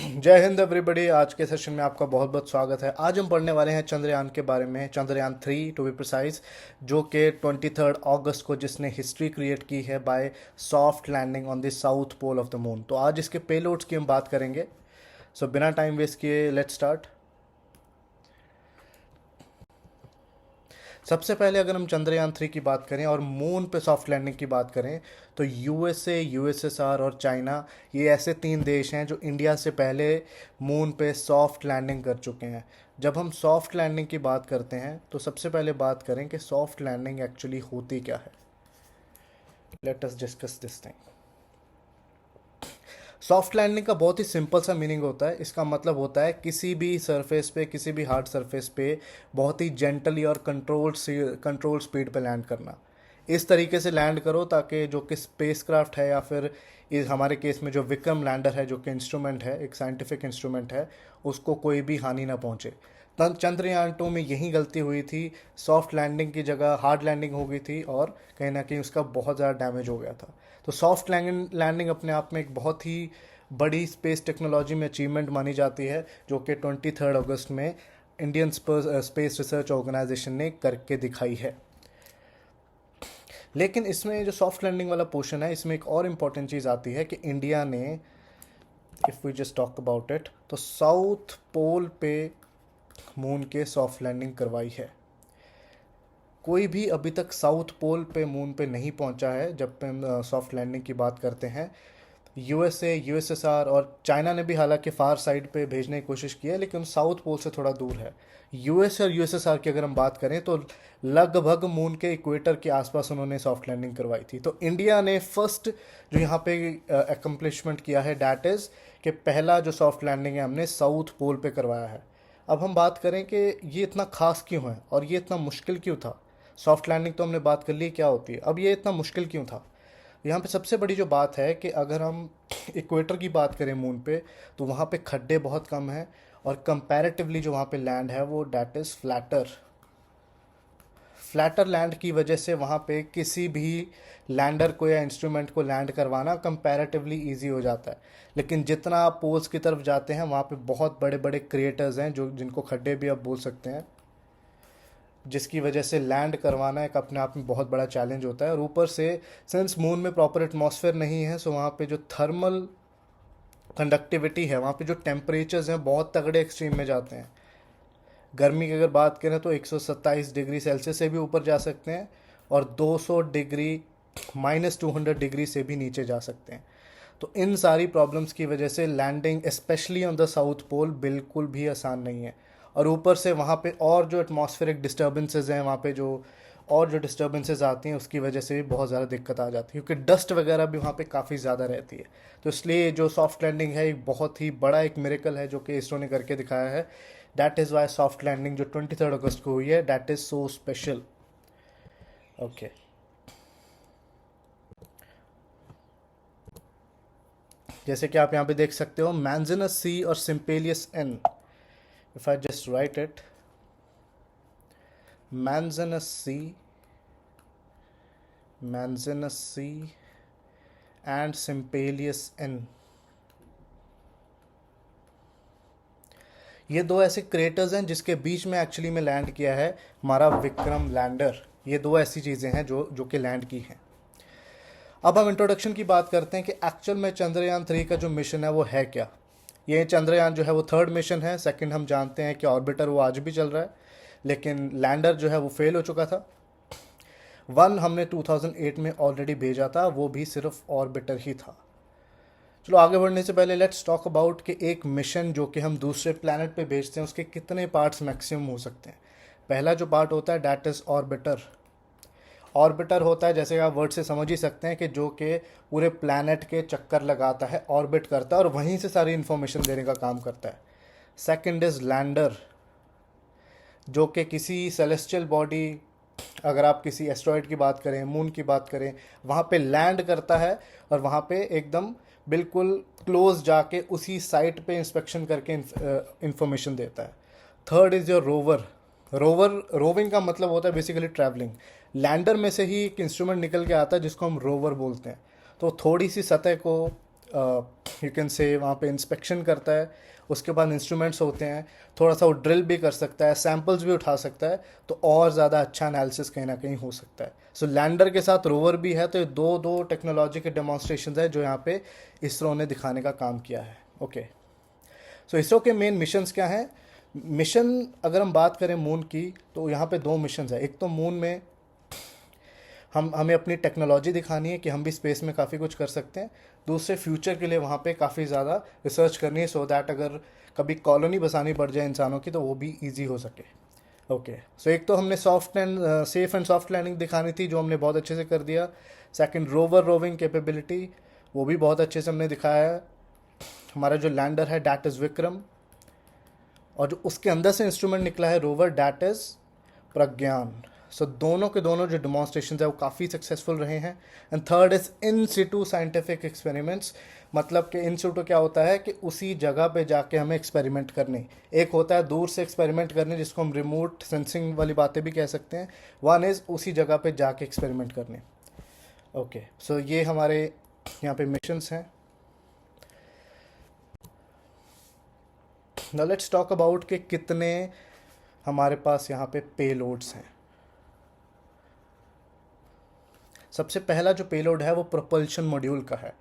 जय हिंद एवरीबॉडी। आज के सेशन में आपका बहुत बहुत स्वागत है। आज हम पढ़ने वाले हैं चंद्रयान के बारे में, चंद्रयान 3 टू बी प्रिसाइज, जो कि 23 अगस्त को जिसने हिस्ट्री क्रिएट की है by soft landing on the south pole of the moon. तो आज इसके पेलोड्स की हम बात करेंगे। सो बिना टाइम वेस्ट किए लेट्स स्टार्ट। सबसे पहले अगर हम चंद्रयान 3 की बात करें और मून पे सॉफ्ट लैंडिंग की बात करें तो यूएसए, यूएसएसआर और चाइना, ये ऐसे 3 देश हैं जो इंडिया से पहले मून पे सॉफ्ट लैंडिंग कर चुके हैं। जब हम सॉफ्ट लैंडिंग की बात करते हैं तो सबसे पहले बात करें कि सॉफ्ट लैंडिंग एक्चुअली होती क्या है। Let us discuss this thing. Soft landing का बहुत ही सिंपल सा मीनिंग होता है। इसका मतलब होता है किसी भी सरफेस पे, किसी भी हार्ड सरफेस पे बहुत ही जेंटली और कंट्रोल स्पीड पे लैंड करना। इस तरीके से लैंड करो ताकि जो कि स्पेसक्राफ्ट है या फिर इस हमारे केस में जो विक्रम लैंडर है, जो कि इंस्ट्रूमेंट है, एक साइंटिफिक इंस्ट्रूमेंट है, उसको कोई भी हानि ना पहुंचे। चंद्रयान 2 में यही गलती हुई थी। सॉफ्ट लैंडिंग की जगह हार्ड लैंडिंग हो गई थी और कहीं ना कहीं उसका बहुत ज़्यादा डैमेज हो गया था। तो सॉफ्ट लैंडिंग अपने आप में एक बहुत ही बड़ी स्पेस टेक्नोलॉजी में अचीवमेंट मानी जाती है, जो कि 23 अगस्त में इंडियन स्पेस रिसर्च ऑर्गेनाइजेशन ने करके दिखाई है। लेकिन इसमें जो सॉफ्ट लैंडिंग वाला पोर्शन है, इसमें एक और इम्पॉर्टेंट चीज़ आती है कि इंडिया ने, if we just talk about it, तो साउथ पोल पे मून के सॉफ्ट लैंडिंग करवाई है। कोई भी अभी तक साउथ पोल पे मून पे नहीं पहुंचा है। जब पे हम सॉफ्ट लैंडिंग की बात करते हैं, यूएसए, यूएसएसआर और चाइना ने भी हालांकि फार साइड पे भेजने की कोशिश की है, लेकिन साउथ पोल से थोड़ा दूर है। यूएसए और यूएसएसआर की अगर हम बात करें तो लगभग मून के इक्वेटर के आसपास उन्होंने सॉफ्ट लैंडिंग करवाई थी। तो इंडिया ने फर्स्ट जो यहाँ पे अकम्पलिशमेंट किया है, डैट इज़ कि पहला जो सॉफ्ट लैंडिंग है हमने साउथ पोल पे करवाया है। अब हम बात करें कि ये इतना खास क्यों है और ये इतना मुश्किल क्यों था। सॉफ्ट लैंडिंग तो हमने बात कर ली क्या होती है, अब ये इतना मुश्किल क्यों था। यहाँ पे सबसे बड़ी जो बात है कि अगर हम इक्वेटर की बात करें मून पे, तो वहाँ पे खड्डे बहुत कम हैं और कंपैरेटिवली जो वहाँ पे लैंड है वो that is flatter. Flatter land की वजह से वहाँ पे किसी भी लैंडर को या इंस्ट्रूमेंट को लैंड करवाना कंपैरेटिवली इजी हो जाता है। लेकिन जितना आप पोल्स की तरफ जाते हैं वहाँ पे बहुत बड़े बड़े क्रिएटर्स हैं, जो जिनको खड्डे भी आप बोल सकते हैं, जिसकी वजह से लैंड करवाना एक अपने आप में बहुत बड़ा चैलेंज होता है। और ऊपर से सिंस मून में प्रॉपर एटमॉस्फेयर नहीं है, सो वहाँ पे जो थर्मल कंडक्टिविटी है, वहाँ पे जो टेम्परेचर्स हैं बहुत तगड़े एक्सट्रीम में जाते हैं। गर्मी की अगर बात करें तो 127 डिग्री सेल्सियस से भी ऊपर जा सकते हैं और 200 डिग्री, -200 डिग्री से भी नीचे जा सकते हैं। तो इन सारी प्रॉब्लम्स की वजह से landing specially on the south pole बिल्कुल भी आसान नहीं है। और ऊपर से वहाँ पे और जो एटमॉस्फेरिक डिस्टर्बेंसेस हैं, वहाँ पे जो और जो डिस्टर्बेंसेस आती हैं, उसकी वजह से भी बहुत ज़्यादा दिक्कत आ जाती है, क्योंकि डस्ट वगैरह भी वहाँ पे काफ़ी ज़्यादा रहती है। तो इसलिए जो सॉफ्ट लैंडिंग है एक बहुत ही बड़ा एक मिरेकल है जो कि इसरो ने करके दिखाया है। That is why soft landing जो 23 अगस्त को हुई है, that is so special. Okay, जैसे कि आप यहाँ पे देख सकते हो, मैंजिनस सी और सिम्पेलियस एन। If I just write it, मैंजिनस सी, मैंजिनस सी एंड सिम्पेलियस एन, ये दो ऐसे क्रेटर्स हैं जिसके बीच में एक्चुअली में लैंड किया है हमारा विक्रम लैंडर। ये दो ऐसी चीज़ें हैं जो जो कि लैंड की हैं। अब हम इंट्रोडक्शन की बात करते हैं कि एक्चुअल में चंद्रयान 3 का जो मिशन है वो है क्या। ये चंद्रयान जो है वो थर्ड मिशन है। सेकंड हम जानते हैं कि ऑर्बिटर वो आज भी चल रहा है, लेकिन लैंडर जो है वो फेल हो चुका था। वन हमने 2008 में ऑलरेडी भेजा था, वो भी सिर्फ ऑर्बिटर ही था। चलो आगे बढ़ने से पहले लेट्स टॉक अबाउट कि एक मिशन जो कि हम दूसरे प्लैनेट पे भेजते हैं उसके कितने पार्ट्स मैक्सिमम हो सकते हैं। पहला जो पार्ट होता है डैट इज़ ऑर्बिटर। ऑर्बिटर होता है, जैसे आप वर्ड से समझ ही सकते हैं, कि जो कि पूरे प्लैनेट के चक्कर लगाता है, ऑर्बिट करता है और वहीं से सारी इन्फॉर्मेशन देने का काम करता है। सेकंड इज़ लैंडर, जो कि किसी सेलेस्टियल बॉडी, अगर आप किसी एस्ट्रॉयड की बात करें, मून की बात करें, वहाँ पे लैंड करता है और वहाँ पे एकदम बिल्कुल क्लोज जाके उसी साइट पे इंस्पेक्शन करके इंफॉर्मेशन देता है। Third is your rover. Roving का मतलब होता है बेसिकली ट्रैवलिंग। लैंडर में से ही एक इंस्ट्रूमेंट निकल के आता है जिसको हम रोवर बोलते हैं। तो थोड़ी सी सतह को यू कैन से वहाँ पे इंस्पेक्शन करता है, उसके बाद इंस्ट्रूमेंट्स होते हैं, थोड़ा सा वो ड्रिल भी कर सकता है, सैम्पल्स भी उठा सकता है, तो और ज़्यादा अच्छा एनालिसिस कहीं ना कहीं हो सकता है। सो लैंडर के साथ रोवर भी है, तो ये दो दो टेक्नोलॉजी के डेमोन्स्ट्रेशन है जो यहाँ पे इसरो ने दिखाने का काम किया है। ओके, सो इसरो के मेन मिशंस क्या हैं? मिशन अगर हम बात करें मून की, तो यहाँ पे दो मिशन है। एक तो मून में हमें अपनी टेक्नोलॉजी दिखानी है कि हम भी स्पेस में काफ़ी कुछ कर सकते हैं। दूसरे, फ्यूचर के लिए वहाँ पे काफ़ी ज़्यादा रिसर्च करनी है, सो दैट अगर कभी कॉलोनी बसानी पड़ जाए इंसानों की तो वो भी ईजी हो सके। ओके, सो एक तो हमने soft and safe and soft landing दिखानी थी, जो हमने बहुत अच्छे से कर दिया। सेकंड, रोवर रोविंग कैपेबिलिटी, वो भी बहुत अच्छे से हमने दिखाया है। हमारा जो लैंडर है डैट इज़ विक्रम, और जो उसके अंदर से इंस्ट्रूमेंट निकला है रोवर, डैट इज़ प्रज्ञान। सो दोनों के दोनों जो डेमोन्स्ट्रेशन है वो काफ़ी सक्सेसफुल रहे हैं। And third is in Situ scientific experiments, मतलब कि इन सिटू क्या होता है कि उसी जगह पे जाके हमें एक्सपेरिमेंट करने। एक होता है दूर से एक्सपेरिमेंट करने, जिसको हम रिमोट सेंसिंग वाली बातें भी कह सकते हैं। वन इज़ उसी जगह पे जाके एक्सपेरिमेंट करने। ओके, सो ये हमारे यहाँ पे मिशंस हैं। नाउ लेट्स टॉक अबाउट कि कितने हमारे पास यहाँ पे पेलोड्स हैं। सबसे पहला जो पेलोड है वो प्रोपल्शन मॉड्यूल का है।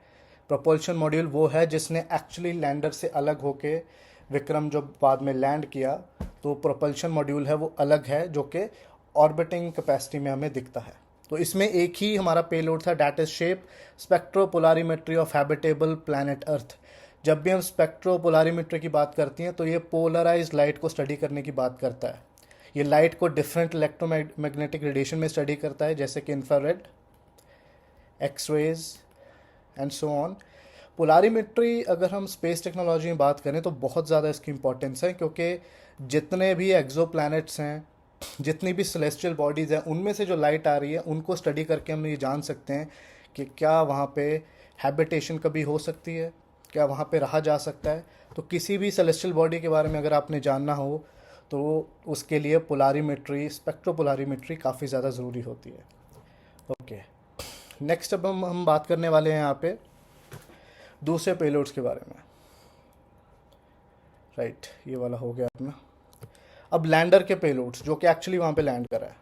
प्रोपल्शन मॉड्यूल वो है जिसने एक्चुअली लैंडर से अलग होके विक्रम जो बाद में लैंड किया, तो प्रोपल्शन मॉड्यूल है वो अलग है, जो कि ऑर्बिटिंग कैपेसिटी में हमें दिखता है। तो इसमें एक ही हमारा पेलोड था, that is shape spectropolarimetry of habitable planet Earth. जब भी हम स्पेक्ट्रोपोलारीमेट्री की बात करती हैं तो ये पोलराइज लाइट को स्टडी करने की बात करता है। ये लाइट को डिफरेंट इलेक्ट्रोमैग्नेटिक रेडिएशन में स्टडी करता है, जैसे कि infrared, X-rays and so on. Polarimetry अगर हम स्पेस टेक्नोलॉजी में बात करें तो बहुत ज़्यादा इसकी इंपॉर्टेंस है, क्योंकि जितने भी एक्सो प्लैनेट्स हैं, जितनी भी सेलेस्टियल बॉडीज़ हैं, उनमें से जो लाइट आ रही है उनको स्टडी करके हम ये जान सकते हैं कि क्या वहाँ पे हैबिटेशन कभी हो सकती है, क्या वहाँ पे रहा जा सकता है। तो किसी भी सेलेस्टियल बॉडी के बारे में अगर आपने जानना हो तो उसके लिए पोलारीमेट्री, स्पेक्ट्रोपोलारीमेट्री काफ़ी ज़्यादा ज़रूरी होती है। ओके, नेक्स्ट अब हम बात करने वाले हैं यहाँ पे दूसरे पेलोड्स के बारे में। राइट, ये वाला हो गया अपना। अब लैंडर के पेलोड्स जो कि एक्चुअली वहाँ पे लैंड करा है,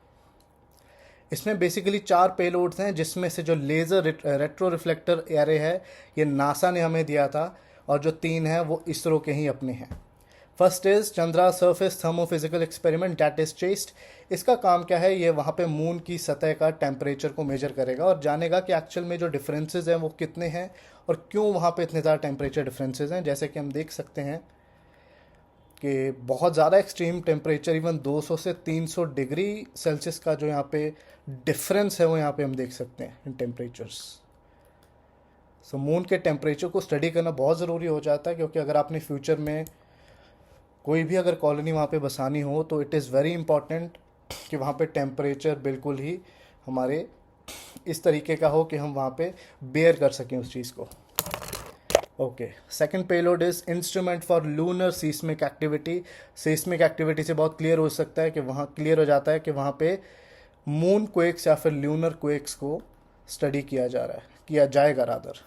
इसमें बेसिकली 4 पेलोड्स हैं, जिसमें से जो लेज़र रेट्रो रिफ्लेक्टर एरे है ये नासा ने हमें दिया था, और जो 3 हैं वो इसरो के ही अपने हैं। First is Chandra surface thermophysical experiment, that is chest. इसका काम क्या है, ये वहाँ पे मून की सतह का टेम्परेचर को मेजर करेगा और जानेगा कि एक्चुअल में जो डिफरेंसेस हैं वो कितने हैं और क्यों वहाँ पे इतने ज़्यादा टेम्परेचर डिफरेंसेस हैं। जैसे कि हम देख सकते हैं कि बहुत ज़्यादा एक्सट्रीम टेम्परेचर, इवन 200 से 300 डिग्री सेल्सियस का जो यहाँ पे डिफरेंस है वो यहाँ पे हम देख सकते हैं इन टेम्परेचर्स। सो मून के टेम्परेचर को स्टडी करना बहुत ज़रूरी हो जाता है, क्योंकि अगर आपने फ्यूचर में कोई भी अगर कॉलोनी वहाँ पे बसानी हो तो इट इज़ वेरी इंपॉर्टेंट कि वहाँ पे टेम्परेचर बिल्कुल ही हमारे इस तरीके का हो कि हम वहाँ पे बेयर कर सकें उस चीज़ को। Okay, second payload is instrument for lunar seismic activity. Seismic activity से बहुत क्लियर हो सकता है कि वहाँ क्लियर हो जाता है कि वहाँ पे मून क्वेक्स या फिर ल्यूनर क्वेक्स को स्टडी किया जाएगा रादर।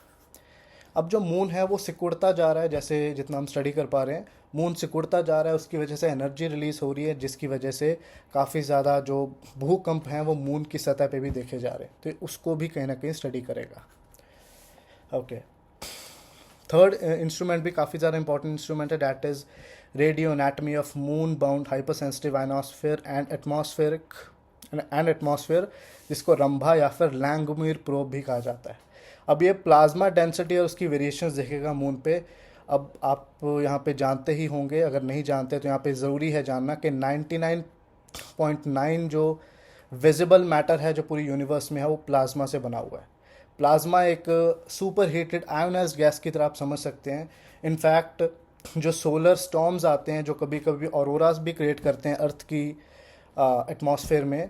अब जो मून है वो सिकुड़ता जा रहा है, जैसे जितना हम स्टडी कर पा रहे हैं मून सिकुड़ता जा रहा है, उसकी वजह से एनर्जी रिलीज़ हो रही है, जिसकी वजह से काफ़ी ज़्यादा जो भूकंप हैं वो मून की सतह पे भी देखे जा रहे हैं, तो उसको भी कहीं ना कहीं स्टडी करेगा। ओके, थर्ड इंस्ट्रूमेंट भी काफ़ी ज़्यादा इंपॉर्टेंट इंस्ट्रूमेंट है, that is radio anatomy of moon bound hyper sensitive ionosphere and atmosphere, जिसको रंभा या फिर लैंगमुइर प्रोब भी कहा जाता है। अब ये प्लाज्मा डेंसिटी और उसकी वेरिएशंस देखेगा मून पे। अब आप यहाँ पे जानते ही होंगे, अगर नहीं जानते तो यहाँ पे ज़रूरी है जानना कि 99.9 जो विजिबल मैटर है जो पूरी यूनिवर्स में है वो प्लाज्मा से बना हुआ है। प्लाज्मा एक सुपर हीटेड आयोनाइज्ड गैस की तरह आप समझ सकते हैं। इनफैक्ट जो सोलर स्टॉर्म्स आते हैं, जो कभी कभी ऑरोरास भी क्रिएट करते हैं अर्थ की एटमॉस्फेयर में,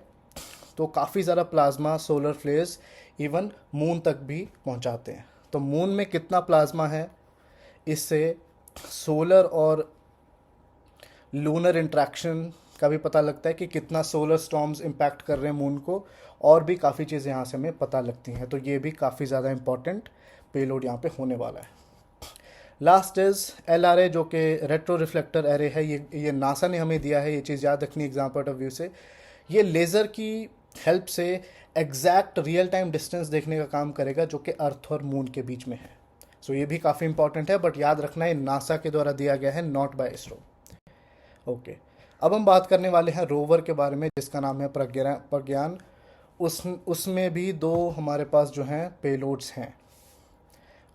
तो काफ़ी ज़्यादा plasma solar flares even moon तक भी पहुंचाते हैं। तो मून में कितना प्लाज्मा है, इससे सोलर और लूनर इंट्रैक्शन का भी पता लगता है कि कितना सोलर स्टॉर्म्स इम्पैक्ट कर रहे हैं मून को, और भी काफ़ी चीज़ें यहाँ से हमें पता लगती हैं। तो ये भी काफ़ी ज़्यादा इम्पॉर्टेंट पेलोड यहाँ पे होने वाला है। लास्ट इज LRA, जो कि रेट्रो रिफ्लेक्टर एरे है। ये नासा ने हमें दिया है, ये चीज़ याद रखनी एग्जाम पॉइंट ऑफ व्यू से। ये लेज़र की हेल्प से एग्जैक्ट रियल टाइम डिस्टेंस देखने का काम करेगा जो कि अर्थ और मून के बीच में है। सो ये भी काफ़ी इंपॉर्टेंट है, बट याद रखना है नासा के द्वारा दिया गया है, नॉट बाय इसरो। ओके, अब हम बात करने वाले हैं रोवर के बारे में जिसका नाम है प्रज्ञान। उसमें भी दो हमारे पास जो हैं पेलोड्स हैं।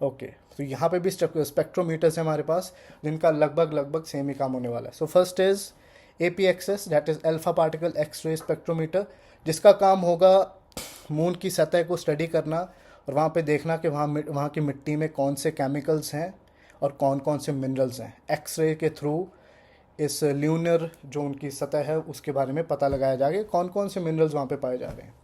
ओके, तो यहाँ पे भी स्पेक्ट्रोमीटर्स हैं हमारे पास जिनका लगभग सेम ही काम होने वाला है। So first is APXS, that is alpha particle X-ray spectrometer, जिसका काम होगा मून की सतह को स्टडी करना और वहाँ पे देखना कि वहाँ की मिट्टी में कौन से केमिकल्स हैं और कौन कौन से मिनरल्स हैं। एक्सरे के थ्रू इस ल्यूनर जो उनकी सतह है उसके बारे में पता लगाया जाएगा कौन कौन से मिनरल्स वहाँ पे पाए जा रहे हैं।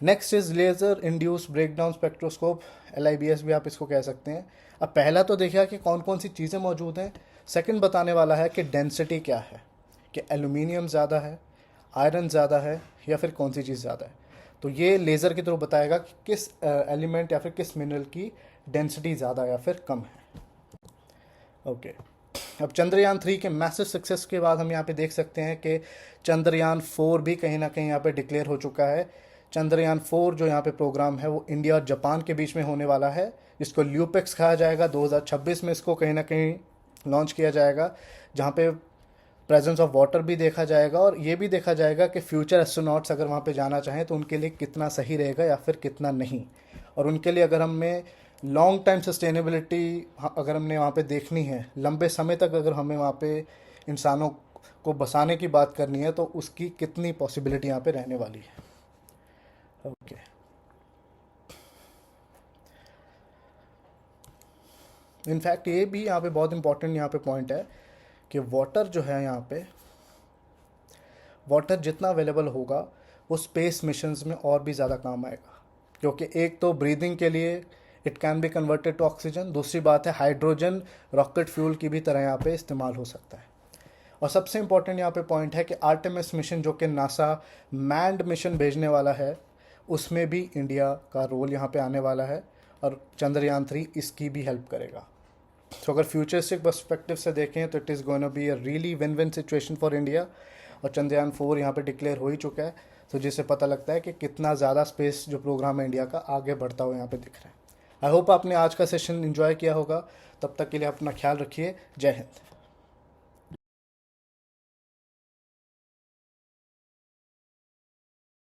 Next is laser induce breakdown spectroscope, LIBS भी आप इसको कह सकते हैं। अब पहला तो देखिए कि कौन कौन सी चीज़ें मौजूद हैं। सेकंड बताने वाला है कि डेंसिटी क्या है, कि एल्यूमिनियम ज़्यादा है, आयरन ज़्यादा है, या फिर कौन सी चीज़ ज़्यादा है। तो ये लेज़र के थ्रू बताएगा कि किस एलिमेंट या फिर किस मिनरल की डेंसिटी ज़्यादा या फिर कम है। ओके, अब चंद्रयान 3 के मैसिव सक्सेस के बाद हम यहाँ पे देख सकते हैं कि चंद्रयान 4 भी कहीं ना कहीं यहाँ पे डिक्लेयर हो चुका है। चंद्रयान 4 जो यहाँ पे प्रोग्राम है वो इंडिया और जापान के बीच में होने वाला है, जिसको ल्यूपेक्स कहा जाएगा। 2026 में इसको कहीं ना कहीं लॉन्च किया जाएगा, जहाँ पे प्रेजेंस ऑफ वाटर भी देखा जाएगा और ये भी देखा जाएगा कि फ्यूचर एस्ट्रोनॉट्स अगर वहाँ पे जाना चाहें तो उनके लिए कितना सही रहेगा या फिर कितना नहीं। और उनके लिए अगर हमें लॉन्ग टाइम सस्टेनेबिलिटी अगर हमने वहाँ पे देखनी है, लंबे समय तक अगर हमें वहाँ पे इंसानों को बसाने की बात करनी है, तो उसकी कितनी पॉसिबिलिटी यहाँ पे रहने वाली है। ओके, इनफैक्ट ये भी यहाँ पे बहुत इंपॉर्टेंट यहाँ पे पॉइंट है कि वाटर जो है यहाँ पे, वाटर जितना अवेलेबल होगा वो स्पेस मिशंस में और भी ज़्यादा काम आएगा, क्योंकि एक तो ब्रीदिंग के लिए it can be converted to oxygen, दूसरी बात है हाइड्रोजन रॉकेट फ्यूल की भी तरह यहाँ पे इस्तेमाल हो सकता है। और सबसे इम्पॉर्टेंट यहाँ पे पॉइंट है कि आर्टेमिस मिशन जो कि नासा मैंड मिशन भेजने वाला है, उसमें भी इंडिया का रोल यहाँ पे आने वाला है और चंद्रयान 3 इसकी भी हेल्प करेगा। तो अगर फ्यूचरिस्टिक पर्सपेक्टिव से देखें तो it is going to be a really win win situation for India. और चंद्रयान 4 यहाँ पे डिक्लेयर हो ही चुका है, तो जिससे पता लगता है कि कितना ज़्यादा स्पेस जो प्रोग्राम है इंडिया का आगे बढ़ता हुआ यहाँ पे दिख रहा है। आई होप आपने आज का सेशन एंजॉय किया होगा। तब तक के लिए अपना ख्याल रखिए। जय हिंद।